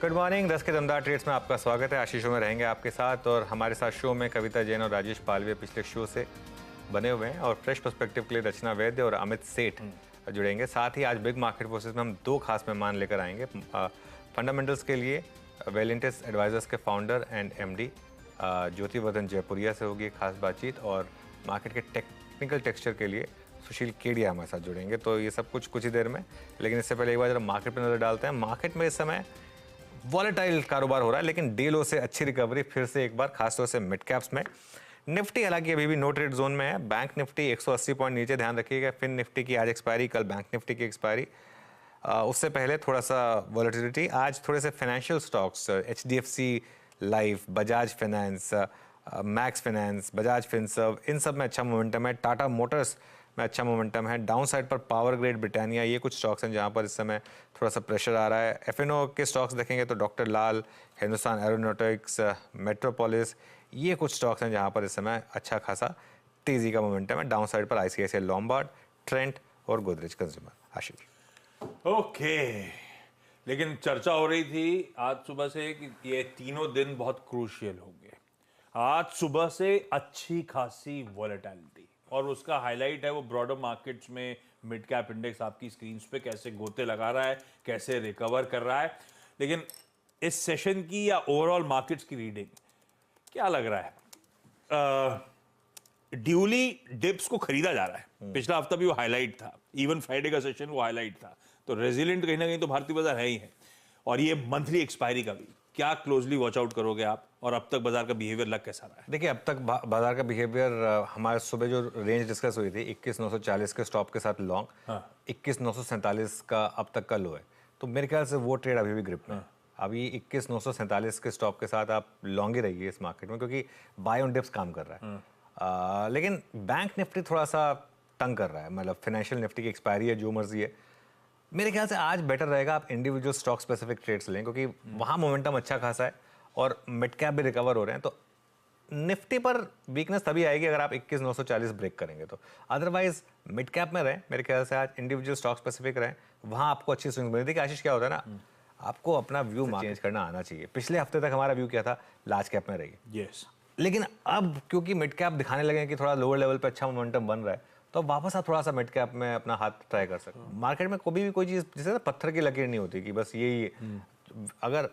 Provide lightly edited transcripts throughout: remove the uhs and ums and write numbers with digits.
Good morning. 10 के दमदार trades में आपका स्वागत है। आशीषों में रहेंगे आपके साथ, और हमारे साथ शो में कविता जैन और राजेश पालवे पिछले शो से बने हुए हैं, और फ्रेश पर्सपेक्टिव के लिए रचना वैद्य और अमित सेठ जुड़ेंगे। साथ ही आज बिग मार्केट फोर्सेस में हम दो खास मेहमान लेकर आएंगे। फंडामेंटल्स के लिए वेलिंटस एडवाइजर्स के founder and MD Jyotivardhan Jaipuria से होगी खास बातचीत, और मार्केट के टेक्निकल टेक्सचर के लिए सुशील केडिया हमारे साथ जुड़ेंगे। तो ये सब कुछ ही देर में, लेकिन इससे पहले एक बार जरा मार्केट पर नजर डालते हैं। मार्केट में इस समय वॉलेटाइल कारोबार हो रहा है, लेकिन डे लो से अच्छी रिकवरी फिर से एक बार, खासतौर से मिड कैप्स में। निफ्टी हालांकि अभी भी नो ट्रेड जोन में है। बैंक निफ्टी 180 पॉइंट नीचे, ध्यान रखिएगा। फिन निफ्टी की आज एक्सपायरी, कल बैंक निफ्टी की एक्सपायरी। उससे पहले थोड़ा सा वॉलेटिलिटी। आज थोड़े से financial stocks, HDFC Life, Bajaj Finance, Max Finance, Bajaj Finserv, इन सब में अच्छा मोमेंटम है। टाटा मोटर्स में अच्छा मोमेंटम है। डाउन साइड पर पावर ग्रेड, ब्रिटानिया, ये कुछ स्टॉक्स हैं जहां पर इस समय थोड़ा सा प्रेशर आ रहा है। एफएनओ के स्टॉक्स देखेंगे तो डॉक्टर लाल, हिंदुस्तान एरोनॉटिक्स, मेट्रोपोलिस, ये कुछ स्टॉक्स हैं जहां पर इस समय अच्छा खासा तेजी का मोमेंटम है। डाउन साइड पर आईसीआईसीआई लॉम्बार्ड, ट्रेंट और गोदरेज कंज्यूमर। आशीष ओके, लेकिन चर्चा हो रही थी आज सुबह से कि ये तीनों दिन बहुत क्रूशियल होंगे। आज सुबह से अच्छी खासी वॉलेटिलिटी, और उसका हाईलाइट है वो ब्रॉडर मार्केट्स में मिड कैप इंडेक्स आपकी स्क्रीन पे कैसे गोते लगा रहा है, कैसे रिकवर कर रहा है। लेकिन इस सेशन की या ओवरऑल मार्केट्स की रीडिंग क्या लग रहा है? ड्यूली डिप्स को खरीदा जा रहा है। पिछला हफ्ता भी वो हाईलाइट था, इवन फ्राइडे का सेशन वो हाईलाइट था। तो रेजिलिएंट कहीं ना कहीं तो भारतीय बाजार है ही है, और ये मंथली एक्सपायरी का भी क्या क्लोजली वॉच आउट करोगे आप, और अब तक बाजार का बिहेवियर लग कैसा रहा है? देखिए, अब तक बाजार का बिहेवियर, हमारे सुबह जो रेंज डिस्कस हुई थी 21,940 के स्टॉप के साथ लॉन्ग, 21,947 का अब तक का लो है। तो मेरे ख्याल से वो ट्रेड अभी भी ग्रिप में है। अभी 21,947 के स्टॉप के साथ आप लॉन्ग ही रहिए इस मार्केट में, क्योंकि बाय ऑन डिप्स काम कर रहा है। लेकिन बैंक निफ्टी थोड़ा सा तंग कर रहा है। मतलब फाइनेंशियल निफ्टी की एक्सपायरी है, जो मर्जी है। मेरे ख्याल से आज बेटर रहेगा आप इंडिविजुअल स्टॉक स्पेसिफिक ट्रेड्स लें, क्योंकि वहां मोमेंटम अच्छा खासा है और मिड कैप भी रिकवर हो रहे हैं। तो निफ्टी पर वीकनेस तभी आएगी अगर आप 21,940 ब्रेक करेंगे तो। अदरवाइज मिड कैप में रहें, मेरे ख्याल से आज इंडिविजुअल स्टॉक स्पेसिफिक रहें, वहां आपको अच्छी स्विंग मिलेगी। देखिए आशीष, क्या होता है ना, आपको अपना व्यू चेंज करना आना चाहिए। पिछले हफ्ते तक हमारा व्यू क्या था, लार्ज कैप में रहिए। यस, लेकिन अब क्योंकि मिड कैप दिखाने लगे कि थोड़ा लोअर लेवल पे अच्छा मोमेंटम बन रहा है, तो वापस आप थोड़ा सा मिड कैप में अपना हाथ ट्राई कर सकते हैं। मार्केट में कभी भी कोई चीज़ जैसे ना पत्थर की लकीर नहीं होती कि बस यही, अगर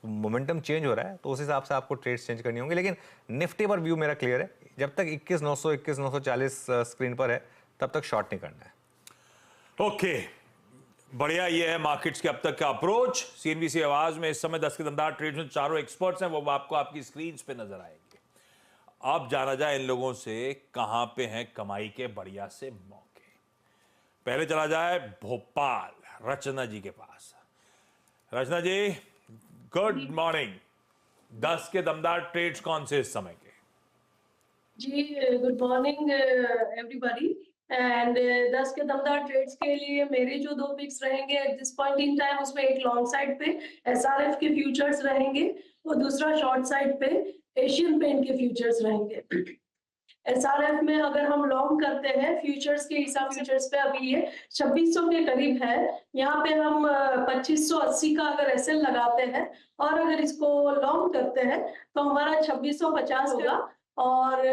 मोमेंटम चेंज हो रहा है तो उस हिसाब से आपको ट्रेड्स चेंज करनी होंगी। लेकिन निफ्टी पर व्यू मेरा क्लियर है। जब तक 21,900 21,940 स्क्रीन पर है, तब तक शॉर्ट नहीं करना है। ओके, बढ़िया। ये है मार्केट्स के अब तक का अप्रोच। सीएनबीसी आवाज में इस समय 10 के दमदार ट्रेड्स में चारों एक्सपर्ट्स हैं, वो आपको आपकी स्क्रीन पे नजर आएंगे। अब जाना जाए इन लोगों से कहां पे हैं कमाई के बढ़िया से मौके। पहले चला जाए भोपाल, रचना जी के पास। रचना जी, गुड मॉर्निंग। 10 के दमदार ट्रेड्स कौन से इस समय के? जी गुड मॉर्निंग एवरीबॉडी। एंड 10 के दमदार ट्रेड्स के लिए मेरे जो दो पिक्स रहेंगे at this point in time, उसमें एक लॉन्ग साइड पे एसआरएफ के फ्यूचर्स रहेंगे और दूसरा शॉर्ट साइड पे एशियन पेंट के फ्यूचर्स रहेंगे। एसआरएफ में अगर हम लॉन्ग करते हैं फ्यूचर्स के हिसाब, फ्यूचर्स पे अभी ये 2600 के करीब है। यहाँ पे हम 2580 का अगर एसएल लगाते हैं और अगर इसको लॉन्ग करते हैं तो हमारा 2650 होगा, और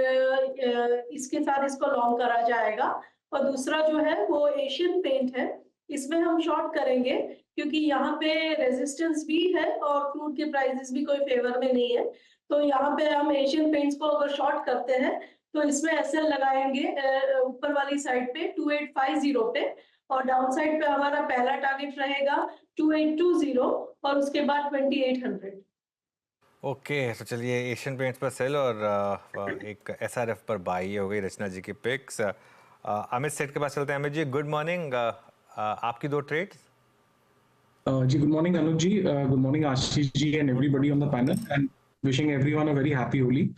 इसके साथ इसको लॉन्ग करा जाएगा। और दूसरा जो है वो एशियन पेंट है, इसमें हम शॉर्ट करेंगे क्योंकि यहाँ पे रेजिस्टेंस भी है और क्रूड के प्राइसेस भी कोई फेवर में नहीं है। तो यहाँ पे हम एशियन पेंट्स को अगर शॉर्ट करते हैं तो इसमें एसएल लगाएंगे ऊपर वाली साइड पे 2850 पे, और डाउन साइड पे हमारा पहला टारगेट रहेगा 2820 और उसके बाद 2800। ओके, तो चलिए एशियन पेंट्स पर सेल और एक एसआरएफ पर बाई। ये हो गई रचना जी की पिक्स। अमित सेठ के पास चलते हैं। Amit ji, good morning. आपकी दो ट्रेड्स। जी good morning Anuj ji, good morning Ashish ji and everybody on the panel, and wishing everyone a very happy Holi.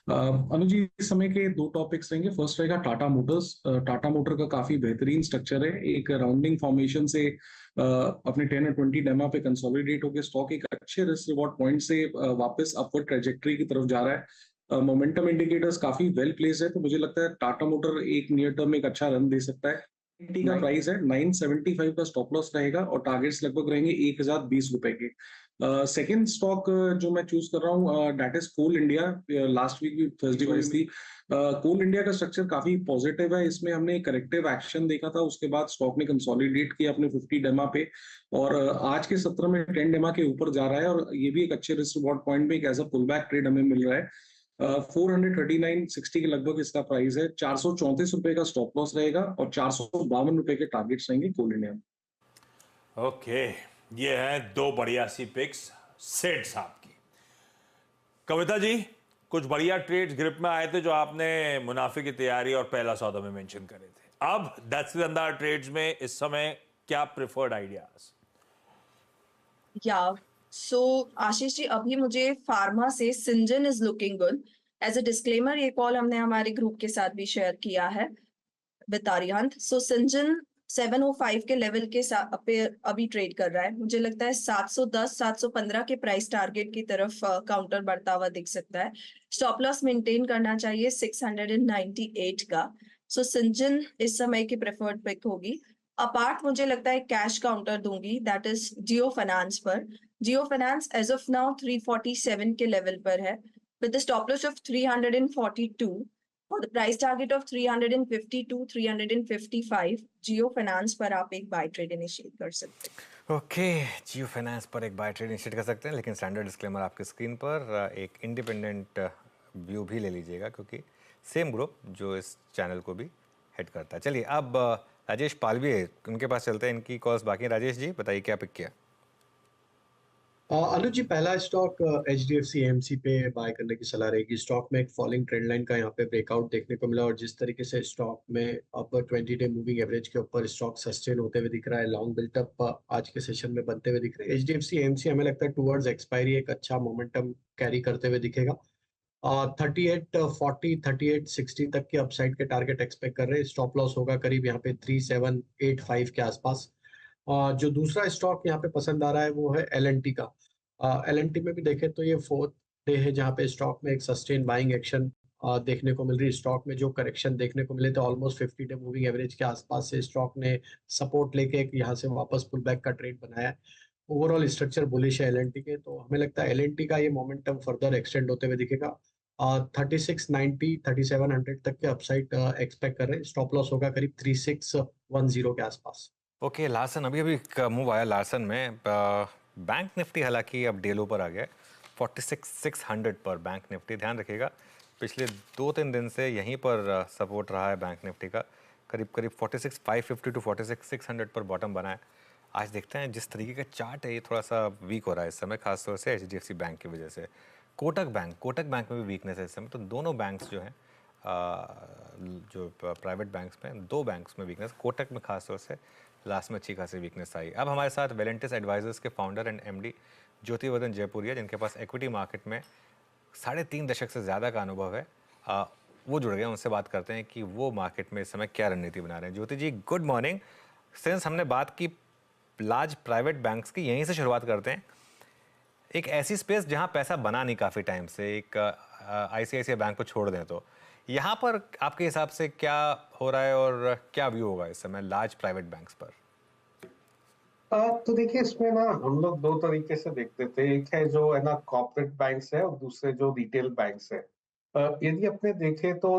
Anuj ji, इस समय के दो टॉपिक्स रहेंगे। फर्स्ट रहेगा टाटा मोटर्स। टाटा मोटर का काफी बेहतरीन स्ट्रक्चर है। एक राउंडिंग फॉर्मेशन से अपने 10 और 20 डेमा पे कंसोलिडेट होकर स्टॉक एक अच्छे रिस्क रिवॉर्ड पॉइंट से वापस अपवर्ड ट्रेजेक्टरी की तरफ जा रहा है। मोमेंटम इंडिकेटर्स काफी वेल प्लेस है, तो मुझे लगता है टाटा मोटर एक नियर टर्म में एक अच्छा रन दे सकता है। 980 का प्राइस है, 975 का स्टॉप लॉस रहेगा और टारगेट्स लगभग रहेंगे 1020 रुपए के। सेकंड स्टॉक जो मैं चूज कर रहा हूँ that is Coal India. Last week भी थर्सडे को थी। कोल इंडिया का स्ट्रक्चर काफी पॉजिटिव है। इसमें हमने करेक्टिव एक्शन देखा था, उसके बाद स्टॉक ने कंसोलिडेट किया अपने 50 डेमा पे और आज के सत्र में 10 डेमा के ऊपर जा रहा है और ये भी एक अच्छे रिस्क रिवॉर्ड पॉइंट में एक as a pull back trade हमें मिल रहा है। 439.60 के लगभग इसका प्राइस है। 434 रुपए का स्टॉप लॉस रहेगा और 452 रुपए के टारगेट्स रहेंगे कोल इंडिया में। ओके, ये हैं दो बढ़िया सी पिक्स सेठ साहब की। कविता जी, कुछ बढ़िया ट्रेड्स ग्रिप में आए थे जो आपने मुनाफे की तैयारी और पहला सौदा में मेंशन करे थे। अब 10 से अंदर ट्रेड्स में इस समय क्या प्रेफर्ड आइडियाज? सो आशीष जी, अभी मुझे फार्मा से Syngene is looking good. As a disclaimer, ये कॉल हमने हमारे ग्रुप के साथ भी शेयर किया है विद आर्यंत। सो सिंजन 705 के लेवल के साथ पे अभी ट्रेड कर रहा है। मुझे लगता है 710 715 के प्राइस टारगेट की तरफ काउंटर बढ़ता हुआ दिख सकता है। स्टॉप लॉस मेंटेन करना चाहिए 698 का। सो सिंजन इस समय की प्रेफर्ड पिक होगी। अपार्ट मुझे लगता है कैश काउंटर दूंगी, दैट इज जियो फाइनेंस पर। जियो फाइनेंस एज ऑफ नाउ 347 के लेवल पर है विद स्टॉप लॉस ऑफ 342 और the price target of 352 355। Jio finance पर आप एक बाय ट्रेड इनिशिएट कर सकते हैं। ओके, जियो फाइनेंस पर एक बाय ट्रेड इनिशिएट कर सकते हैं, लेकिन स्टैंडर्ड डिस्क्लेमर आपकी स्क्रीन पर एक इंडिपेंडेंट व्यू भी ले लीजिएगा क्योंकि सेम ग्रुप जो इस चैनल को भी हेड करता है। चलिए अब राजेश पालवी है, उनके पास चलते हैं, इनकी कॉल्स बाकी हैं। राजेश जी बताइए क्या पिक किया? अनुज जी, पहला स्टॉक HDFC AMC पे बाय करने की सलाह रहेगी। स्टॉक में एक फॉलिंग ट्रेंड लाइन का यहाँ पे ब्रेकआउट देखने को मिला और जिस तरीके से स्टॉक में अपर 20 डे मूविंग एवरेज के ऊपर स्टॉक सस्टेन होते हुए दिख रहा है, लॉन्ग बिल्टअप आज के सेशन में बनते हुए दिख रहे हैं। HDFC AMC हमें लगता है टुवर्ड्स एक्सपायरी एक अच्छा मोमेंटम कैरी करते हुए दिखेगा। 3840 3860 तक के अपसाइड के टारगेट एक्सपेक्ट कर रहे हैं। स्टॉप लॉस होगा करीब यहाँ पे 3785 के आसपास। जो दूसरा स्टॉक यहाँ पे पसंद आ रहा है वो है L&T का। L&T में भी देखें तो ये फोर्थ डे है जहाँ पे स्टॉक में एक सस्टेन बाइंग एक्शन देखने को मिल रही है। स्टॉक में जो करेक्शन देखने को मिले थे ऑलमोस्ट 50 डे मूविंग एवरेज के आसपास से स्टॉक ने सपोर्ट लेके एक यहाँ से वापस पुल बैक का ट्रेड बनाया है। ओवरऑल स्ट्रक्चर बुलिश है L&T के, तो हमें लगता है L&T का ये मोमेंटम फर्दर एक्सटेंड होते हुए दिखेगा। 3690 3700 तक के अपसाइड एक्सपेक्ट कर रहे हैं। स्टॉप लॉस होगा करीब 3610 के आसपास। ओके, लार्सन अभी अभी मूव आया लार्सन में। बैंक निफ्टी हालांकि अब डेलो पर आ गया 46,600 पर बैंक निफ्टी। ध्यान रखिएगा पिछले 2-3 दिन से यहीं पर सपोर्ट रहा है बैंक निफ्टी का, करीब करीब 46,550 टू 46,600 पर बॉटम बना है। आज देखते हैं जिस तरीके का चार्ट है ये थोड़ा सा वीक हो रहा है इस समय, खासतौर से HDFC बैंक की वजह से। कोटक बैंक में भी वीकनेस है इस समय। तो दोनों बैंक्स जो हैं जो प्राइवेट बैंक्स में, दो बैंक्स में वीकनेस, कोटक में खासतौर से लास्ट में अच्छी खासी वीकनेस आई। अब हमारे साथ वेलेंटिस एडवाइजर्स के founder and MD Jyotivardhan Jaipuria, जिनके पास इक्विटी मार्केट में 3.5 दशक से ज़्यादा का अनुभव है, वो जुड़ गए। उनसे बात करते हैं कि वो मार्केट में इस समय क्या रणनीति बना रहे हैं। ज्योति जी गुड मॉर्निंग। सिंस हमने बात की लार्ज प्राइवेट बैंक्स की, यहीं से शुरुआत करते हैं। एक ऐसी स्पेस जहाँ पैसा बना नहीं काफ़ी टाइम से, एक ICICI बैंक को छोड़ दें तो यहाँ पर आपके हिसाब से क्या हो रहा है और क्या व्यू होगा इस समय लार्ज प्राइवेट बैंक्स पर? तो देखिए, इसमें ना हम लोग दो तरीके से देखते थे। एक है जो है ना कॉर्पोरेट बैंक्स है और दूसरे जो रिटेल बैंक्स है। यदि अपने देखें तो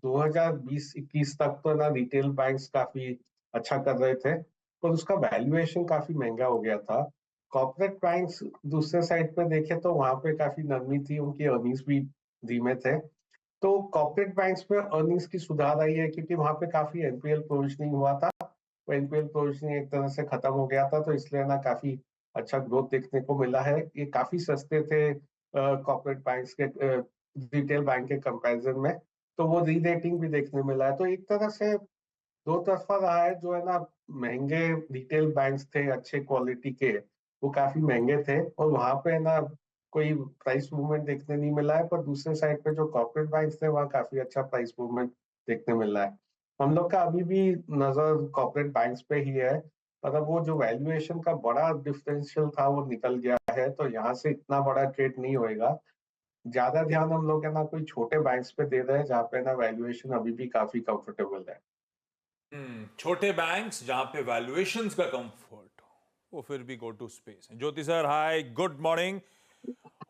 2020-21 तक तो ना रिटेल बैंक्स काफी अच्छा कर रहे थे और उसका वैल्यूएशन काफी महंगा हो गया था। कॉर्पोरेट बैंक्स दूसरे साइड पे देखें तो वहां पे काफी नरमी थी, उनकी अर्निंग्स भी धीमे थे। तो कॉर्पोरेट बैंक्स में अर्निंग्स की सुधार आई है क्योंकि वहां पे काफी NPL प्रोविजनिंग हुआ था। वो NPL प्रोविजनिंग एक तरह से खत्म हो गया था, तो इसलिए ना काफी अच्छा ग्रोथ देखने को मिला है। ये काफी सस्ते थे कॉर्पोरेट बैंक्स के रिटेल बैंक के कंपैरिजन में, तो वो री रेटिंग भी देखने मिला है। तो एक तरह से दो तरफा रहा है। जो है ना महंगे रिटेल बैंक्स थे अच्छे क्वालिटी के, वो काफी महंगे थे और वहां पे ना कोई प्राइस मूवमेंट देखने नहीं मिला है। पर दूसरे साइड पे जो कॉर्पोरेट बैंक्स थे वहाँ काफी अच्छा प्राइस मूवमेंट देखने मिल रहा है। हम लोग का अभी भी नजर कॉर्पोरेट बैंक्स पे ही है, मतलब वो जो वैल्यूएशन का बड़ा डिफरेंशियल था वो निकल गया है, तो यहाँ से इतना बड़ा ट्रेड नहीं होएगा। ज्यादा ध्यान हम लोग है ना कोई छोटे बैंक्स पे दे रहे हैं जहाँ पे ना वैल्यूएशन अभी भी काफी कंफर्टेबल है। छोटे बैंक्स जहां पे वैल्यूएशंस का कंफर्ट हो, वो फिर भी गो टू स्पेस है। ज्योति सर, हाय, गुड मॉर्निंग।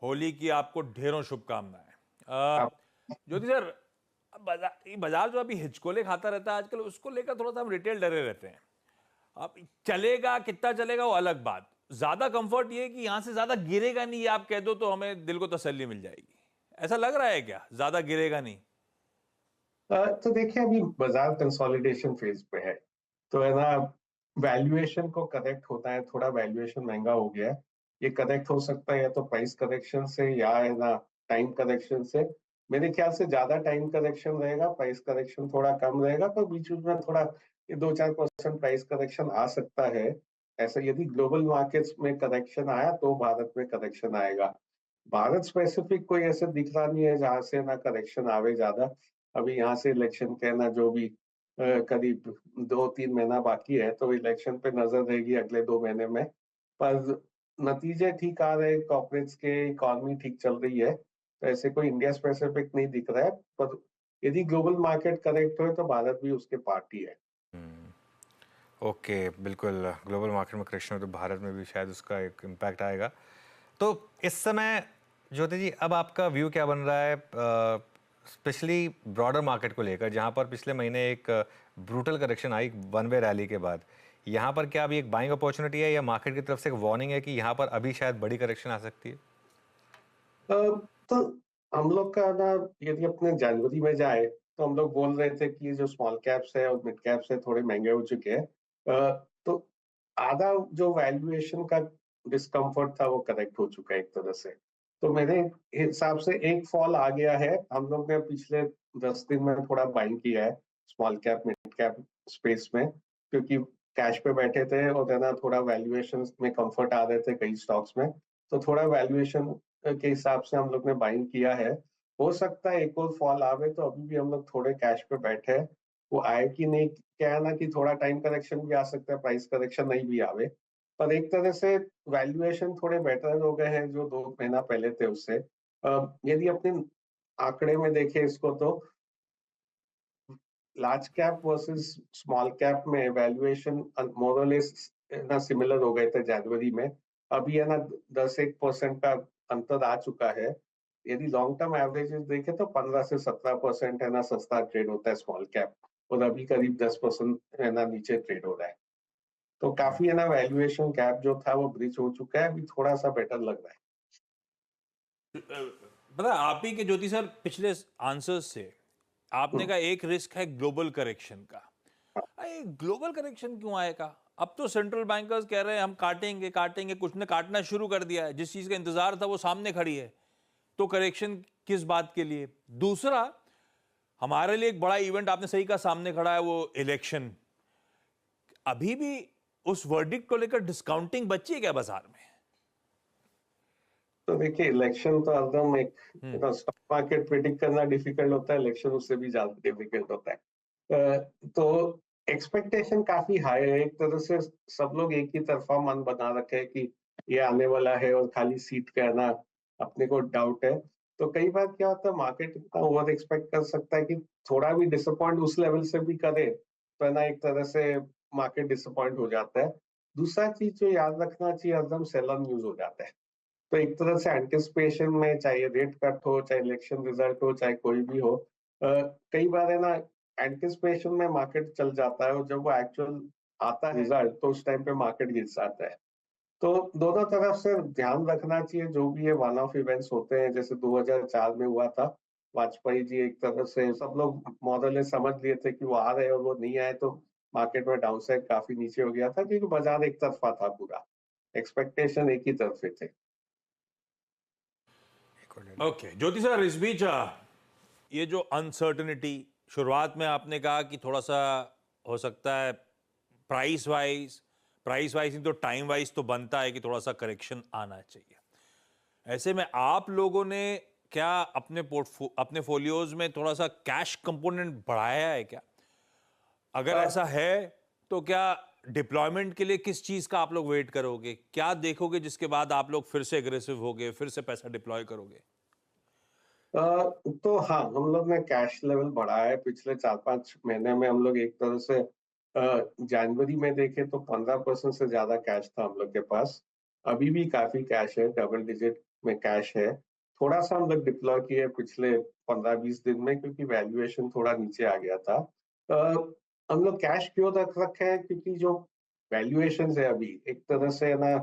होली की आपको ढेरों शुभकामनाएं। आप ज्योति सर, बाजार जो अभी हिचकोले खाता रहता है आजकल, उसको लेकर थोड़ा सा हम रिटेल डरे रहते हैं। अब चलेगा, कितना चलेगा वो अलग बात। ज्यादा कंफर्ट ये है कि यहां से ज्यादा गिरेगा नहीं, ये आप कह दो तो हमें दिल को तसल्ली मिल जाएगी। ऐसा लग रहा है क्या, ज्यादा गिरेगा नहीं? तो देखिए, अभी बाजार कंसोलिडेशन फेज पे है, तो है ना, वैल्यूएशन को करेक्ट होता है, थोड़ा वैल्यूएशन महंगा हो गया है। ये करेक्ट हो सकता है या तो प्राइस करेक्शन से या है ना टाइम करेक्शन से। मेरे ख्याल से ज्यादा टाइम करेक्शन रहेगा, प्राइस करेक्शन थोड़ा कम रहेगा, पर बीच बीच में थोड़ा ये 2-4% प्राइस करेक्शन आ सकता है। ऐसा यदि ग्लोबल मार्केट्स में करेक्शन आया तो भारत में करेक्शन आएगा। भारत स्पेसिफिक कोई ऐसे दिख रहा नहीं है जहां से ना करेक्शन आवे ज्यादा। अभी यहाँ से इलेक्शन कहना जो भी करीब 2-3 महीना बाकी है, तो इलेक्शन पे नजर रहेगी अगले 2 महीने में। पर नतीजे ठीक आ रहे, कॉर्पोरेट्स के, इकोनॉमी ठीक चल रही है, तो ऐसे कोई इंडिया स्पेसिफिक नहीं दिख रहा है। पर यदि ग्लोबल मार्केट करेक्ट हो तो भारत भी उसके पार्टी है। ओके, बिल्कुल। ग्लोबल मार्केट में करेक्शन हो तो भारत में भी शायद उसका एक इम्पैक्ट आएगा। तो इस समय ज्योति जी, अब आपका व्यू क्या बन रहा है, स्पेशली ब्रॉडर मार्केट को लेकर, जहां पर पिछले महीने एक brutal correction I one way rally के बाद? यहाँ पर क्या अभी एक बाइंग अपॉर्चुनिटी है या मार्केट की तरफ से एक वार्निंग है कि यहाँ पर अभी शायद बड़ी करेक्शन आ सकती है? तो हम लोग का ना, यदि अपने जनवरी में जाए तो हम लोग बोल रहे थे कि जो स्मॉल कैप्स है और मिड कैप्स है थोड़े महंगे हो चुके हैं। तो आधा जो वैल्यूएशन का डिस्कम्फर्ट था वो करेक्ट हो चुका है एक तरह से। तो मेरे हिसाब से एक फॉल आ गया है। हम लोग ने पिछले 10 दिन में थोड़ा बाइंग किया है small cap mid cap space में, क्योंकि कैश पे बैठे थे और है ना थोड़ा वैल्यूएशन में कंफर्ट आ रहे थे कई स्टॉक्स में। तो थोड़ा वैल्यूएशन के हिसाब से हम लोग ने बाइंग किया है। हो सकता है एक और फॉल आवे, तो अभी भी हम लोग थोड़े कैश पे बैठे हैं। वो आए कि नहीं, क्या है ना कि थोड़ा टाइम करेक्शन भी आ सकता है, प्राइस करेक्शन नहीं भी आवे। पर एक तरह से वैल्यूएशन थोड़े बेटर हो गए हैं जो 2 महीना पहले थे उससे। यदि अपने आंकड़े में देखें इसको, तो large cap versus small cap में वैल्यूएशन मोर और लेस ना सिमिलर हो गए थे जनवरी में। अभी है ना 10-1% का अंतर आ चुका है। यदि लॉन्ग टर्म एवरेजेस देखें तो 15 से 17% है ना सस्ता ट्रेड होता है स्मॉल कैप, और अभी करीब 10% है ना नीचे ट्रेड हो रहा है। तो काफी है ना वैल्यूएशन गैप जो था वो ब्रिज हो चुका है, अभी थोड़ा सा बेटर लग रहा है। पता है, आप ही के ज्योति सर पिछले आंसर्स से आपने कहा एक रिस्क है ग्लोबल करेक्शन का। अरे ग्लोबल करेक्शन क्यों आएगा? अब तो सेंट्रल बैंकर्स कह रहे हैं हम काटेंगे काटेंगे, कुछ ने काटना शुरू कर दिया है। जिस चीज का इंतजार था वो सामने खड़ी है, तो करेक्शन किस बात के लिए? दूसरा, हमारे लिए एक बड़ा इवेंट आपने सही कहा सामने खड़ा है, वो इलेक्शन। अभी भी उस वर्डिक्ट को लेकर डिस्काउंटिंग बची है क्या बाजार में? तो देखिए, इलेक्शन तो एकदम एक स्टॉक मार्केट प्रिडिक्ट करना डिफिकल्ट होता है, इलेक्शन उससे भी ज्यादा डिफिकल्ट होता है। तो एक्सपेक्टेशन काफी हाई है। एक तरह से सब लोग एक ही तरफा मन बना रखे हैं कि ये आने वाला है और खाली सीट का है ना अपने को डाउट है। तो कई बार क्या होता है, मार्केट इतना ओवर एक्सपेक्ट कर सकता है कि थोड़ा भी डिसअपॉइंट उस लेवल से भी करे तो है ना एक तरह से मार्केट डिसअपॉइंट हो जाता है। दूसरा चीज जो याद रखना चाहिए, एकदम सेलर न्यूज हो जाता है। तो एक तरह से एंटिसिपेशन में, चाहे रेट कट हो, चाहे इलेक्शन रिजल्ट हो, चाहे कोई भी हो, कई बार है ना एंटिसिपेशन में मार्केट चल जाता है, और जब वो एक्चुअल आता है रिजल्ट तो उस टाइम पे मार्केट गिर जाता है। तो दोनों तरफ से ध्यान रखना चाहिए। जो भी ये वन ऑफ इवेंट्स होते हैं, जैसे 2004 में हुआ था, वाजपेयी जी, एक तरह से सब लोग मॉडल समझ लिए थे कि वो आ रहे हैं और वो नहीं आए, तो मार्केट में डाउनसाइड काफी नीचे हो गया था, क्योंकि बाजार एक तरफा था, पूरा एक्सपेक्टेशन एक ही तरफे थे। ओके ज्योति सर, इस बीच ये जो अनसर्टेनिटी, शुरुआत में आपने कहा कि थोड़ा सा हो सकता है प्राइस वाइज नहीं तो टाइम वाइज तो बनता है कि थोड़ा सा करेक्शन आना चाहिए। ऐसे में आप लोगों ने क्या अपने फोलियोज में थोड़ा सा कैश कंपोनेंट बढ़ाया है क्या? अगर ऐसा है तो क्या डिप्लॉयमेंट के लिए किस चीज का आप लोग वेट करोगे? क्या देखोगे जिसके बाद आप लोग फिर से एग्रेसिव होगे, फिर से पैसा डिप्लॉय करोगे? तो हाँ, हम लोग ने कैश लेवल बढ़ाया है। पिछले 4-5 महीने में हम लोग एक तरह से जनवरी में देखे तो 15% से ज्यादा कैश था हम लोग के पास। अभी भी काफी कैश है, डबल डिजिट में कैश है। थोड़ा सा हम लोग डिप्लॉय किए पिछले 15-20 दिन में, क्योंकि वैल्यूएशन थोड़ा नीचे आ गया था। हम लोग कैश क्यों रख रखे हैं, क्योंकि जो वैल्यूएशन है अभी एक तरह से ना,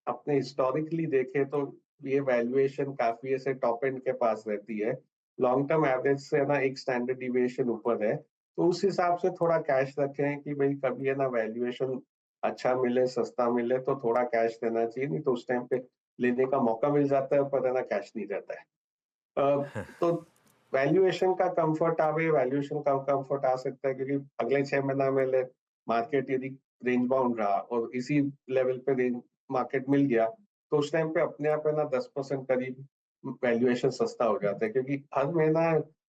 अपने हिस्टोरिकली देखे तो ये वैल्यूएशन काफी ऐसे टॉप एंड के पास रहती है। लॉन्ग टर्म एवरेज से ना एक स्टैंडर्ड डिविएशन ऊपर है, तो उस हिसाब से थोड़ा कैश रखे हैं कि भाई कभी है ना वैल्यूएशन अच्छा मिले, सस्ता मिले तो थोड़ा कैश देना चाहिए, नहीं तो उस टाइम पे लेने का मौका मिल जाता है पर है ना कैश नहीं रहता है। तो वैल्यूएशन का कंफर्ट आवे, वैल्यूएशन का कंफर्ट आ सकता है, क्योंकि अगले 6 महीना में मार्केट यदि रेंज बाउंड रहा और इसी लेवल पे रेंज मार्केट मिल गया, तो उस टाइम पे अपने आप है ना 10% करीब वैल्यूएशन सस्ता हो जाता है, क्योंकि हर महीना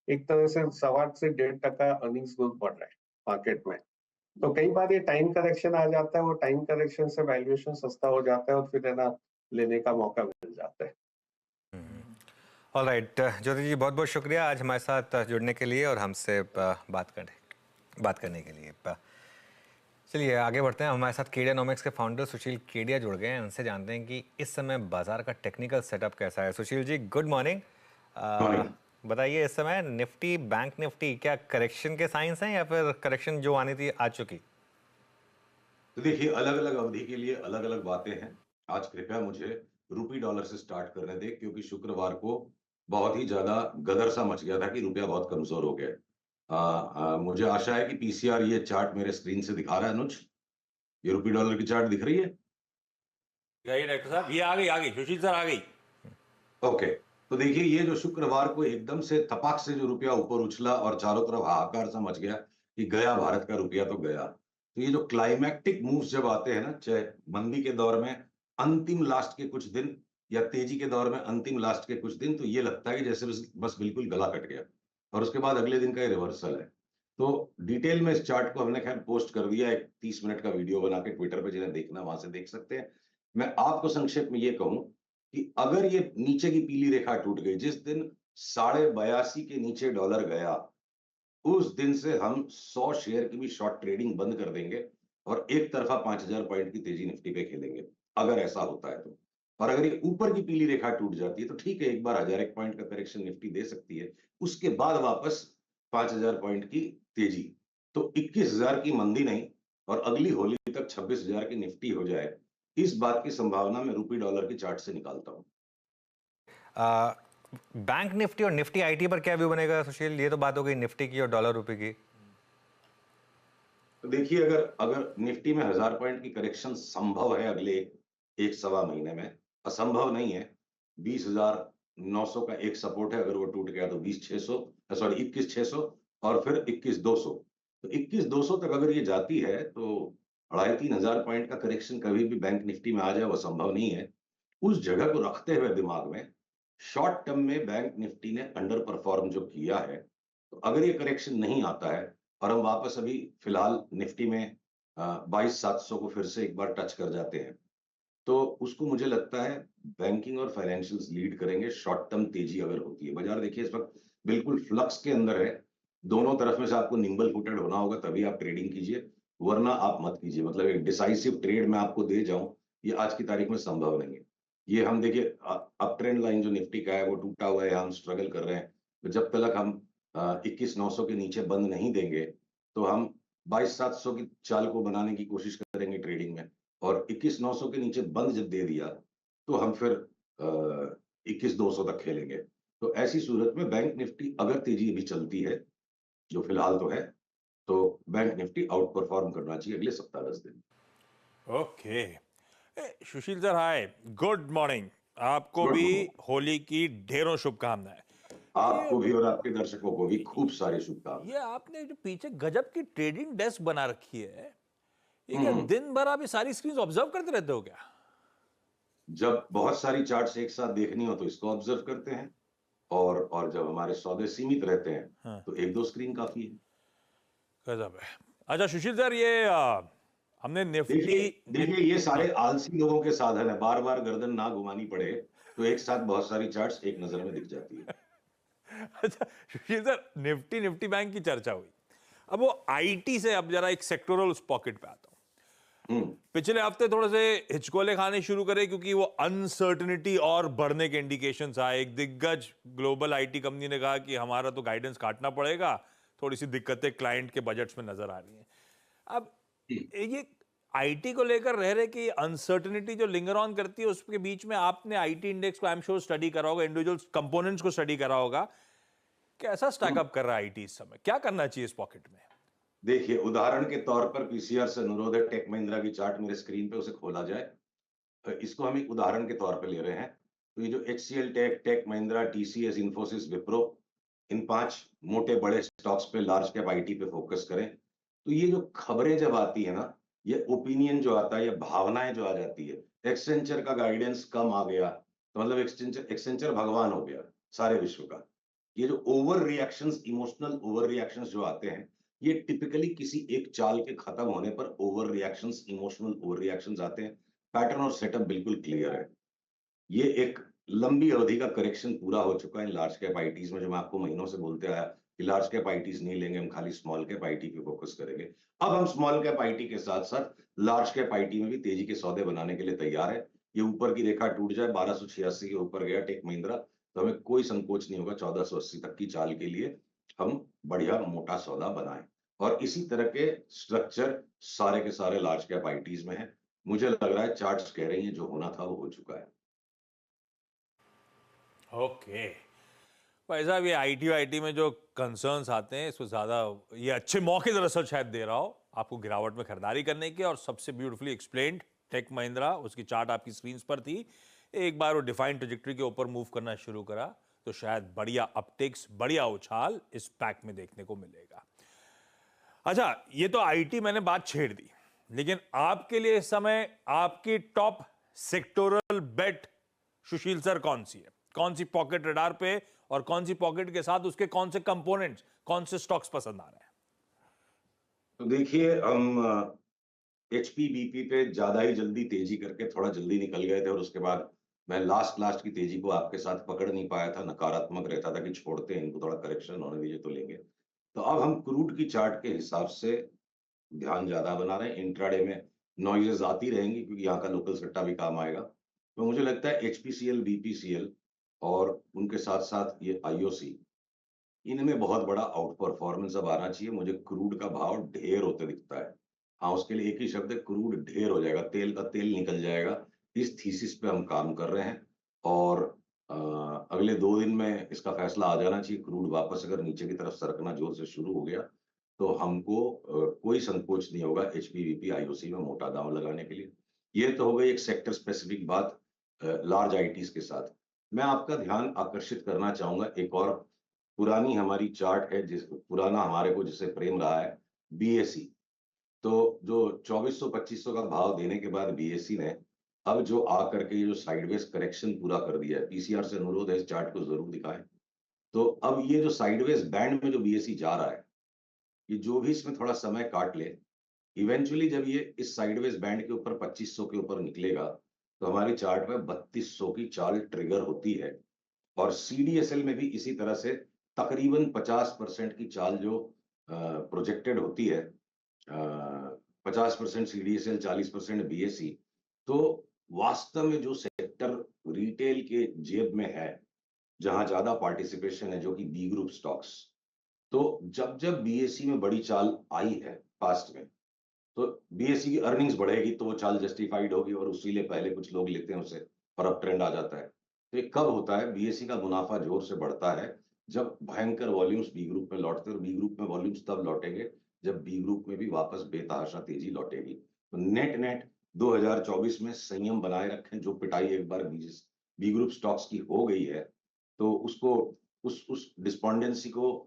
एक तरह से 1.25 से 1.5% अर्निंग्स ग्रोथ बढ़ रहा है मार्केट में। तो कई बार ये टाइम करेक्शन आ जाता है, वो टाइम करेक्शन से वैल्यूएशन सस्ता हो जाता है और फिर है ना लेने का मौका मिल जाता है। ऑलराइट ज्योति जी, बहुत बहुत शुक्रिया आज हमारे साथ जुड़ने के लिए और हमसे बात करने के लिए। चलिए आगे बढ़ते हैं। हमारे साथ केडियानॉमिक्स के फाउंडर सुशील केडिया जुड़ गए हैं। उनसे जानते हैं कि इस समय बाजार का टेक्निकल सेटअप कैसा है। Sushil ji, good morning. बताइए, इस समय निफ्टी, बैंक निफ्टी क्या करेक्शन के साइंस हैं या फिर करेक्शन जो आनी थी आ चुकी? तो देखिए, अलग अलग अवधि के लिए अलग अलग बातें हैं। आज कृपया मुझे रूपी डॉलर से स्टार्ट करने दें, क्योंकि शुक्रवार को बहुत ही ज्यादा गदर सा मच गया था कि रुपया बहुत कमजोर हो गया। मुझे आशा है कि पीसीआर ये चार्ट मेरे स्क्रीन से दिखा रहा है। अनुज, ये रूपी डॉलर की चार्ट दिख रही है? डॉक्टर साहब, ये आ गई सुशील सर आ गई। ओके, तो देखिए, ये जो शुक्रवार को एकदम से थपाक से जो रुपया ऊपर उछला और चारों तरफ हाहाकार सा मच गया कि गया भारत का रुपया तो गया। तो ये जो क्लाइमैक्टिक मूव्स जब आते हैं ना, चाहे मंदी के दौर में अंतिम लास्ट के कुछ दिन या तेजी के दौर में अंतिम लास्ट के कुछ दिन, तो ये लगता है कि जैसे बस बिल्कुल गला कट गया और उसके बाद अगले दिन का ये रिवर्सल है। तो डिटेल में इस चार्ट को हमने खैर पोस्ट कर दिया, एक 30 मिनट का वीडियो बना के ट्विटर पे, जिन्हें देखना वहां से देख सकते हैं। मैं आपको संक्षेप में ये कहूं कि अगर ये नीचे की पीली रेखा टूट गई, जिस दिन 82.5 के नीचे डॉलर गया, उस दिन से हम 100 शेयर की भी शॉर्ट ट्रेडिंग बंद कर देंगे और एक तरफा 5000 पॉइंट की तेजी निफ्टी पे खेलेंगे, अगर ऐसा होता है तो। और अगर ये ऊपर की पीली रेखा टूट जाती है तो ठीक है, एक बार 1001 पॉइंट का करेक्शन निफ्टी दे सकती है, उसके बाद वापस 5000 पॉइंट की तेजी। तो 21,000 की मंदी नहीं और अगली होली तक 26,000 की निफ्टी हो जाए, इस बात की संभावना मैं रूपी डॉलर की चार्ट से निकालता हूं। बैंक निफ्टी और निफ्टी आईटी पर क्या व्यू बनेगा सुशील? ये तो बात हो गई निफ्टी की और डॉलर रुपए की। तो देखिए, अगर निफ्टी में 1000 पॉइंट की करेक्शन संभव है अगले एक सवा महीने में, असंभव नहीं है। 20,900 का एक सपोर्ट है, अगर वो टूट गया तो 21,600 और फिर 21,200। तो 21,200 तक अगर ये जाती है तो 2,500-3,000 पॉइंट का करेक्शन कभी भी बैंक निफ्टी में आ जाए वो संभव नहीं है। उस जगह को रखते हुए दिमाग में, शॉर्ट टर्म में बैंक निफ्टी ने अंडर परफॉर्म जो किया है, तो अगर ये करेक्शन नहीं आता है और हम वापस अभी फिलहाल निफ्टी में 22,700 को फिर से एक बार टच कर जाते हैं, तो उसको मुझे लगता है बैंकिंग और फाइनेंशियल्स लीड करेंगे। शॉर्ट टर्म तेजी अगर होती है, बाजार देखिए इस वक्त बिल्कुल फ्लक्स के अंदर है। दोनों तरफ में से आपको निम्बल फुटेड होना होगा, तभी आप ट्रेडिंग कीजिए, वरना आप मत कीजिए। मतलब एक डिसाइसिव ट्रेड मैं आपको दे जाऊं, ये आज की तारीख में संभव नहीं है। ये हम देखिए, अप ट्रेंड लाइन जो निफ्टी का है वो टूटा हुआ है, हम स्ट्रगल कर रहे हैं। तो जब तक हम 21,900 के नीचे बंद नहीं देंगे, तो हम 22,700 की चाल को बनाने की कोशिश करेंगे ट्रेडिंग में, और 21,900 के नीचे बंद जब दे दिया तो हम फिर 21,200 तक खेलेंगे। तो ऐसी सूरत में बैंक निफ्टी अगर तेजी अभी चलती है, जो फिलहाल तो है, तो बैंक निफ्टी आउट परफॉर्म करना चाहिए अगले सप्ताह 10 दिन। ओके सुशील सर, हाय, गुड मॉर्निंग। आपको भी होली की ढेरों शुभकामनाएं। आपको भी और आपके दर्शकों को भी खूब सारी शुभकामनाएं। ये आपने जो पीछे गजब की ट्रेडिंग डेस्क बना रखी है, ये क्या दिन भर आप ये सारी स्क्रीन ऑब्जर्व करते रहते हो क्या? जब बहुत सारी चार्ट्स एक साथ देखनी हो तो इसको ऑब्जर्व करते हैं, और जब हमारे सौदे सीमित रहते हैं तो एक दो स्क्रीन काफी है। गजब है। अच्छा सुशील सर, ये हमने निफ्टी, देखिए ये सारे आलसी लोगों के साधन है, बार बार गर्दन ना घुमानी पड़े तो एक साथ बहुत सारी चार्ट्स एक नजर में दिख जाती है। अच्छा सुशील सर, निफ्टी बैंक की चर्चा हुई। अब वो आईटी से अब जरा एक सेक्टोरल उस पॉकेट पे आता हूं। पिछले हफ्ते थोड़े से हिचकोले खाने शुरू करे क्योंकि वो अनसर्टनिटी और बढ़ने के इंडिकेशंस आए। एक दिग्गज ग्लोबल आईटी कंपनी ने कहा कि हमारा तो गाइडेंस काटना पड़ेगा, थोड़ी सी दिक्कतें क्लाइंट के बजट्स में नजर आ रही हैं। अब ये आईटी को लेकर रह रहे कि अनसर्टनिटी जो लिंगर ऑन करती है उसके बीच में आपने आईटी इंडेक्स को आई एम श्योर स्टडी करा होगा, इंडिविजुअल कंपोनेंट्स को स्टडी करा होगा, कैसा स्टैकअप कर रहा है आईटी इस समय, क्या करना चाहिए इस पॉकेट में? देखिए, उदाहरण के तौर पर पीसीआर से अनुरोध है, टेक महिंद्रा की चार्ट मेरे स्क्रीन पे उसे खोला जाए। इसको हम एक उदाहरण के तौर पे ले रहे हैं। तो ये जो HCL Tech, Tech Mahindra, TCS, Infosys, Wipro, इन 5 मोटे बड़े स्टॉक्स पे, लार्ज कैप आईटी पे फोकस करें। तो ये जो खबरें जब आती है ना, ये ओपिनियन जो आता है, ये भावनाएं जो आ जाती है, एक्सेंचर का गाइडेंस कम आ गया तो मतलब एक्सेंचर भगवान हो गया सारे विश्व का। ये जो over reactions, emotional over reactions जो आते हैं, ये टिपिकली किसी एक चाल के खत्म होने पर over reactions, emotional over reactions आते हैं। पैटर्न और सेटअप बिल्कुल क्लियर है। ये एक लंबी अवधि का करेक्शन पूरा हो चुका है लार्ज कैप आईटीज में, जो मैं आपको महीनों से बोलते आया कि लार्ज कैप आईटीज नहीं लेंगे, हम खाली स्मॉल कैप आईटी पे फोकस करेंगे। अब हम स्मॉल कैप आईटी के साथ साथ लार्ज कैप आईटी में भी तेजी के सौदे बनाने के लिए तैयार है। ये ऊपर की रेखा टूट जाए, 1286 के ऊपर गया टेक महिंद्रा, तो हमें कोई संकोच नहीं होगा 1480 तक की चाल के लिए हम बढ़िया मोटा सौदा बनाएं। और इसी तरह के स्ट्रक्चर सारे के सारे लार्ज कैप आईटीज में है। मुझे लग रहा है चार्ट्स कह रही हैं जो होना था वो हो चुका है। ओके भाई साहब, ये आईटी में जो कंसर्न्स आते हैं, इसको ज्यादा ये अच्छे मौके दरअसल शायद दे रहा हो आपको गिरावट में खरीदारी करने के। और सबसे ब्यूटीफुली एक्सप्लेन्ड टेक महिंद्रा, उसकी चार्ट आपकी स्क्रीन पर थी। एक बार वो डिफाइंड ट्रैजेक्टरी के ऊपर मूव करना शुरू करा तो शायद बढ़िया अपटिक्स, बढ़िया उछाल इस पैक में देखने को मिलेगा। अच्छा, ये तो आईटी मैंने बात छेड़ दी, लेकिन आपके लिए इस समय आपकी टॉप सेक्टोरल बेट सुशील सर कौन सी है? कौन सी पॉकेट रडार पे और कौन सी पॉकेट के साथ उसके कौन से कंपोनेंट्स, कौन से स्टॉक्स पसंद आ रहे हैं? तो देखिए, हम HPBP पे ज्यादा ही जल्दी तेजी करके थोड़ा जल्दी निकल गए थे और उसके बाद मैं लास्ट की तेजी को आपके साथ पकड़ नहीं पाया था। नकारात्मक रहता था कि छोड़ते हैं इनको, थोड़ा करेक्शन होने दीजिए तो लेंगे। तो अब हम क्रूड की चार्ट के हिसाब से ध्यान ज्यादा बना रहे हैं। इंट्राडे में नॉइजेस आती रहेंगी क्योंकि यहाँ का लोकल सट्टा भी काम आएगा। तो मुझे लगता है HPCL, BPCL और उनके साथ साथ ये IOC, इनमें बहुत बड़ा आउट परफॉर्मेंस अब आना चाहिए। मुझे क्रूड का भाव ढेर होते दिखता है। हाँ, उसके लिए एक ही शब्द है, क्रूड ढेर हो जाएगा, तेल का तेल निकल जाएगा। इस थीसिस पे हम काम कर रहे हैं और अगले 2 दिन में इसका फैसला आ जाना चाहिए। क्रूड वापस अगर नीचे की तरफ सरकना जोर से शुरू हो गया तो हमको कोई संकोच नहीं होगा HPBP, IOC में मोटा दांव लगाने के लिए। ये तो हो गई एक सेक्टर स्पेसिफिक बात लार्ज आईटीज के साथ। मैं आपका ध्यान आकर्षित करना चाहूंगा, एक और पुरानी हमारी चार्ट है, पुराना हमारे को जिसे प्रेम रहा है, BSE। तो जो 2400-2500 का भाव देने के बाद BSE ने अब जो आकर के जो साइडवेज करेक्शन पूरा कर दिया है, पीसीआर से अनुरोध है इस चार्ट को जरूर दिखाएं। तो अब ये जो साइडवेज बैंड में जो BSE जा रहा है, ये जो भी इसमें थोड़ा समय काट ले, इवेंचुअली जब ये इस साइडवेज बैंड के ऊपर 2500 के ऊपर निकलेगा तो हमारी चार्ट में 3200 की चाल ट्रिगर होती है। और CDSL में भी इसी तरह से तकरीबन 50% की चाल जो प्रोजेक्टेड होती है, 50% CDSL, 40% BSE। तो वास्तव में जो सेक्टर रिटेल के जेब में है, जहां ज्यादा पार्टिसिपेशन है, जो कि B ग्रुप स्टॉक्स, तो जब BSE में बड़ी चाल आई है पास्ट में, तो BSE की अर्निंग्स बढ़ेगी तो वो चाल जस्टिफाइड होगी और उसी लिए पहले कुछ लोग लेते हैं उसे और अब ट्रेंड आ जाता है। तो ये कब होता है? BSE का मुनाफा जोर से बढ़ता है जब भयंकर वॉल्यूम्स B ग्रुप में लौटते हैं, और B ग्रुप में वॉल्यूम्स तब लौटेंगे जब B ग्रुप में भी वापस बेतहाशा तेजी लौटेगी। तो नेट 2024 में संयम बनाए रखें। जो पिटाई एक बार B ग्रुप स्टॉक्स की हो गई है, तो उसको उस डिस्पोंडेंसी को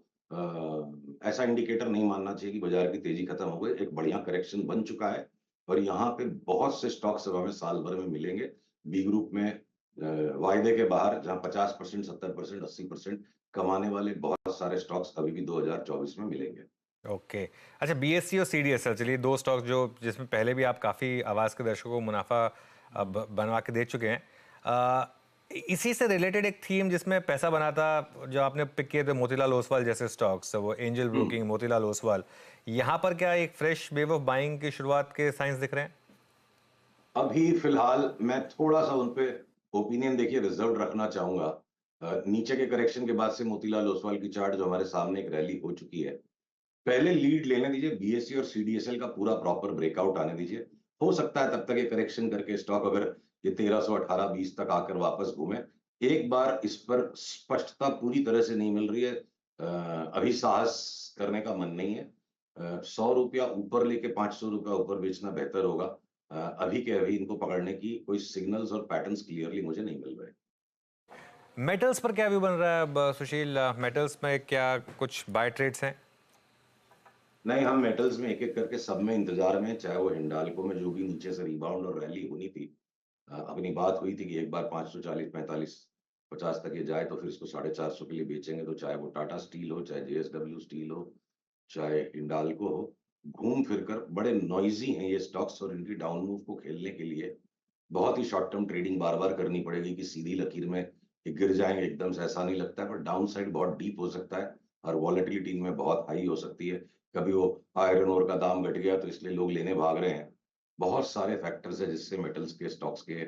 ऐसा इंडिकेटर नहीं मानना चाहिए कि बाजार की तेजी खत्म हो गई। एक बढ़िया करेक्शन बन चुका है और यहाँ पे बहुत से स्टॉक्स हमें साल भर में मिलेंगे B ग्रुप में, वायदे के बाहर, जहां 50%, 70%, 80% कमाने वाले बहुत सारे स्टॉक्स अभी भी 2024 में मिलेंगे। ओके अच्छा, BSE और CDSL, चलिए 2 स्टॉक जो जिसमें पहले भी आप काफ़ी आवाज़ के दर्शकों को मुनाफा बनवा के दे चुके हैं। इसी से रिलेटेड एक थीम जिसमें पैसा बना था, जो आपने पिक किए थे मोतीलाल ओसवाल जैसे स्टॉक्स, वो एंजल ब्रोकिंग मोतीलाल ओसवाल, यहाँ पर क्या एक फ्रेश वेव ऑफ बाइंग की शुरुआत के साइंस दिख रहे हैं? अभी फिलहाल मैं थोड़ा सा उन पे ओपिनियन देखिए रिजर्व रखना चाहूंगा। नीचे के करेक्शन के बाद से मोतीलाल ओसवाल की चार्ट जो हमारे सामने एक रैली हो चुकी है, पहले लीड लेने दीजिए, बीएससी और सीडीएसएल का पूरा प्रॉपर ब्रेकआउट आने दीजिए। हो सकता है तब तक ये करेक्शन करके स्टॉक अगर ये 1318-20 तक आकर वापस घूमे। एक बार इस पर स्पष्टता पूरी तरह से नहीं मिल रही है, अभी साहस करने का मन नहीं है। 100 रुपया ऊपर लेके 500 रुपया ऊपर बेचना बेहतर होगा। अभी के अभी इनको पकड़ने की कोई सिग्नल्स और पैटर्न्स क्लियरली मुझे नहीं मिल रहे। मेटल्स पर क्या व्यू बन रहा है अब सुशील? मेटल्स में क्या कुछ बाय ट्रेड्स हैं? नहीं, हम मेटल्स में एक-एक करके सब में इंतजार में, चाहे वो हिंडाल्को में जो भी नीचे से रिबाउंड और रैली होनी थी। अपनी बात हुई थी कि एक बार 540, 45, 50 तक ये जाए तो फिर इसको 450 के लिए बेचेंगे। तो चाहे वो टाटा स्टील हो, चाहे जेएसडब्ल्यू स्टील हो, चाहे हिंडाल्को हो, घूम फिर कर बड़े नॉइजी हैं ये स्टॉक्स और इनकी डाउन मूव को खेलने के लिए बहुत ही शॉर्ट टर्म ट्रेडिंग बार-बार करनी पड़ेगी कि सीधी लकीर में ये गिर जाएंगे एकदम से, ऐसा नहीं लगता है। पर डाउन साइड बहुत डीप हो सकता है और वॉलेटिलिटी इनमें बहुत हाई हो सकती है। कभी वो आयरन ओर का दाम घट गया तो इसलिए लोग लेने भाग रहे हैं। बहुत सारे फैक्टर्स है जिससे मेटल्स के स्टॉक्स के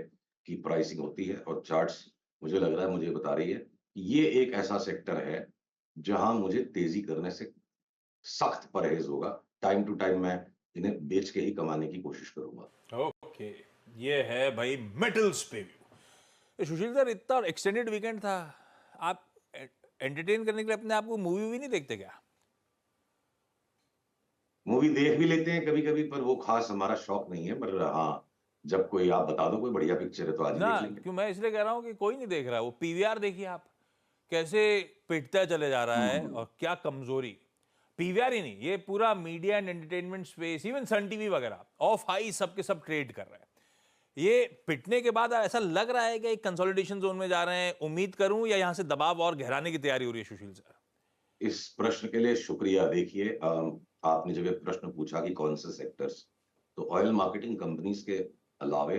की प्राइसिंग होती है और चार्ट्स मुझे लग रहा है, मुझे बता रही है कि ये एक ऐसा सेक्टर है जहां मुझे तेजी करने से सख्त परहेज होगा। टाइम टू टाइम मैं इन्हें बेच के ही कमाने की कोशिश करूंगा। ओके, ये है भाई मेटल्स पे व्यू। सुशील सर, इतना एक्सटेंडेड वीकेंड था, आप एंटरटेन करने के लिए अपने आप को मूवी भी नहीं देखते क्या? मूवी देख भी लेते हैं कभी कभी, पर वो खास हमारा शौक नहीं है। पर हाँ, जब कोई आप बता दो कोई बढ़िया पिक्चर है तो आज ही ना, देख लेंगे। क्यों मैं इसलिए कह रहा हूँ कि कोई नहीं देख रहा है। वो पीवीआर देखिए आप, कैसे पिटता चले जा रहा है और क्या कमजोरी। पीवीआर ही नहीं, ये पूरा media and entertainment space, even Sun TV वगैरह, ऑफ हाई सब के सब ट्रेड कर रहे हैं। ये पिटने के बाद ऐसा लग रहा है कि एक कंसोलिडेशन जोन में जा रहे हैं। उम्मीद करूं या यहां से दबाव और गहराने की तैयारी हो रही है सुशील सर? इस प्रश्न के लिए शुक्रिया। देखिए, आपने जब एक प्रश्न पूछा कि कौन से सेक्टर्स, तो ऑयल मार्केटिंग कंपनीज के अलावे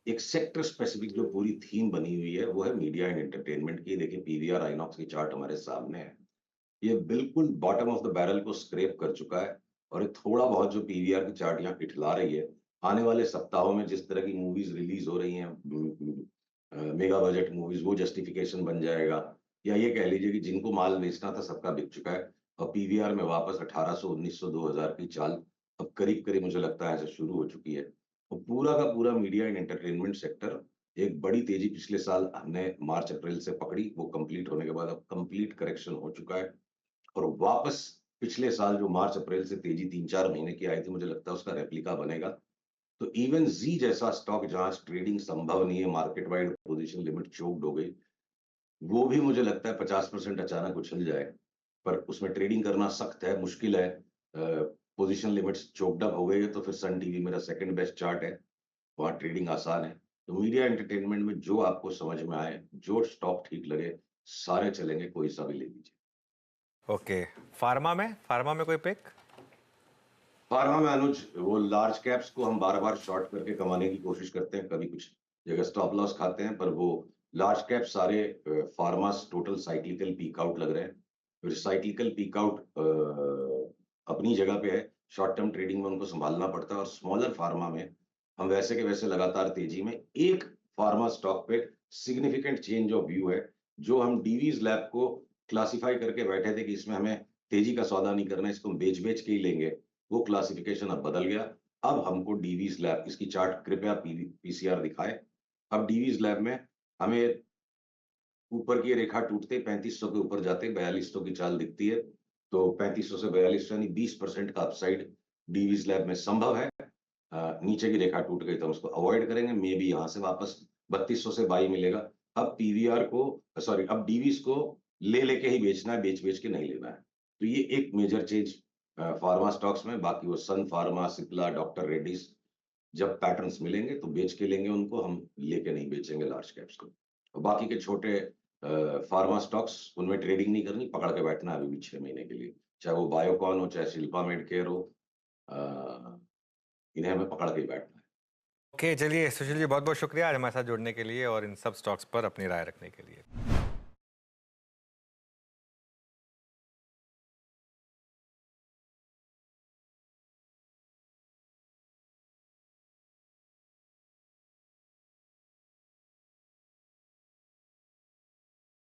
एक सेक्टर स्पेसिफिक जो पूरी थीम बनी हुई है वो है मीडिया एंड एंटरटेनमेंट की। देखिए, पीवीआर आइनॉक्स की चार्ट हमारे सामने है, ये बिल्कुल बॉटम ऑफ द बैरल को स्क्रैप कर चुका है और ये थोड़ा बहुत जो पीवीआर की चार्ट यहाँ इठला रही है, आने वाले सप्ताहों में जिस तरह की मूवीज रिलीज हो रही हैं, मेगा बजट मूवीज, वो जस्टिफिकेशन बन जाएगा। या ये कह लीजिए कि जिनको माल बेचना था सबका बिक चुका है और पीवीआर में वापस 1800, 1900, 2000 की चाल अब करीब करीब मुझे लगता है ऐसे शुरू हो चुकी है। और पूरा का पूरा मीडिया एंड एंटरटेनमेंट सेक्टर एक बड़ी तेजी पिछले साल हमने मार्च अप्रैल से पकड़ी, वो कंप्लीट होने के बाद अब कंप्लीट करेक्शन हो चुका है और वापस पिछले साल जो मार्च अप्रैल से तेजी 3-4 महीने की आई थी, मुझे लगता है उसका रेप्लिका बनेगा। तो इवन जी जैसा स्टॉक जहां ट्रेडिंग संभव नहीं है, market wide position limit choked हो गई, वो भी मुझे लगता है 50% अचानक उछल जाए। पर उसमें ट्रेडिंग करना सख्त है, मुश्किल है। पोजीशन लिमिट्स चोक्ड अप हो गई है तो फिर सन टीवी मेरा सेकंड बेस्ट चार्ट है, वहां ट्रेडिंग आसान है। तो मीडिया एंटरटेनमेंट में जो आपको समझ में आए, जो स्टॉक ठीक लगे, सारे चलेंगे, कोई सा भी ले लीजिए। ओके, फार्मा में कोई पिक? फार्मा में अनुज, वो लार्ज कैप्स को हम बार बार शॉर्ट करके कमाने की कोशिश करते हैं, कभी कुछ जगह स्टॉप लॉस खाते हैं, पर वो लार्ज कैप सारे फार्मास टोटल साइक्लिकल पीक आउट लग रहे हैं। फिर साइक्लिकल पीक आउट अपनी जगह पे है, शॉर्ट टर्म ट्रेडिंग में उनको संभालना पड़ता है। और स्मॉलर फार्मा में हम वैसे के वैसे लगातार तेजी में, एक फार्मा स्टॉक पे सिग्निफिकेंट चेंज ऑफ व्यू है, जो हम डीवीज लैब को क्लासिफाई करके बैठे थे कि इसमें हमें तेजी का सौदा नहीं करना, इसको हम बेच बेच के ही लेंगे, वो क्लासिफिकेशन अब बदल गया। अब हमको डीवीज लैब, इसकी चार्ट कृपया पीसीआर दिखाए। अब डीवीज लैब में हमें ऊपर की रेखा टूटते 3500 के ऊपर जाते 4200 की चाल दिखती है। तो 3500 से 4200 यानी 20% का अपसाइड डीवीज लैब में संभव है। नीचे की रेखा टूट गई तो हम उसको अवॉइड करेंगे, मे बी यहां से वापस 3200 से बाई मिलेगा। अब पीवीआर को, सॉरी, अब डीवीज को ले लेके ही बेचना है, बेच बेच के नहीं लेना है। तो ये एक मेजर चेंज फार्मा स्टॉक्स में। बाकी वो सन फार्मा, सिप्ला, डॉक्टर रेड्डीज, जब पैटर्न्स मिलेंगे तो बेच के लेंगे उनको, हम लेके नहीं बेचेंगे लार्ज कैप्स को। और बाकी के छोटे फार्मा स्टॉक्स, उनमें ट्रेडिंग नहीं करनी, पकड़ के बैठना है अभी भी 6 महीने के लिए, चाहे वो बायोकॉन हो, चाहे शिल्पा मेडकेयर हो, इन्हें हमें पकड़ के ही बैठना है। ओके, चलिए सुशील जी, बहुत बहुत शुक्रिया आज हमारे साथ जुड़ने के लिए और इन सब स्टॉक्स पर अपनी राय रखने के लिए।